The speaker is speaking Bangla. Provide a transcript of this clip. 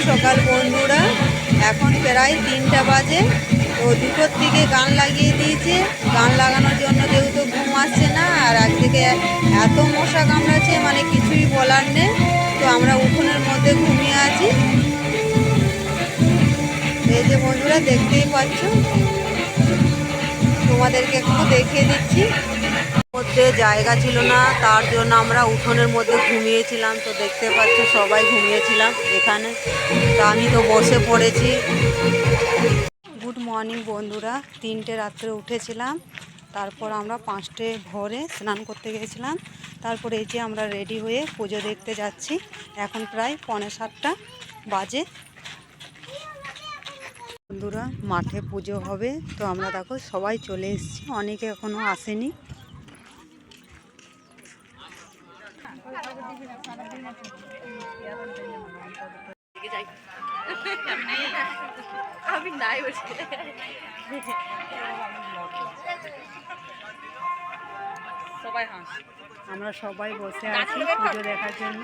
সকাল বন্ধুরা। এখন প্রায় 3টা বাজে। তো 2টোর দিকে গান লাগিয়ে দিয়েছে। গান লাগানোর জন্য যেহেতু ঘুম আসছে না, আর একদিকে এত মশা কামড়াচ্ছে মানে কিছুই বলার নেই। তো আমরা উঠোনের মধ্যে ঘুমিয়ে আছি। এই যে বন্ধুরা দেখতেই পাচ্ছ, তোমাদেরকে একটু দেখিয়ে দিচ্ছি। মধ্যে জায়গা ছিল না, তার জন্য আমরা উঠোনের মধ্যে ঘুমিয়েছিলাম। তো দেখতে পাচ্ছ সবাই ঘুমিয়েছিলাম এখানে। তা আমি তো বসে পড়েছি। গুড মর্নিং বন্ধুরা। 3টে রাত্রে উঠেছিলাম, তারপর আমরা 5টে ভোরে স্নান করতে গিয়েছিলাম। তারপরে এই যে আমরা রেডি হয়ে পুজো দেখতে যাচ্ছি। এখন প্রায় 6:45 বাজে। বন্ধুরা মাঠে পুজো হবে, তো আমরা দেখো সবাই চলে এসেছি, অনেকে এখনো আসেনি। আমরা সবাই বসে আছি পুজো দেখার জন্য।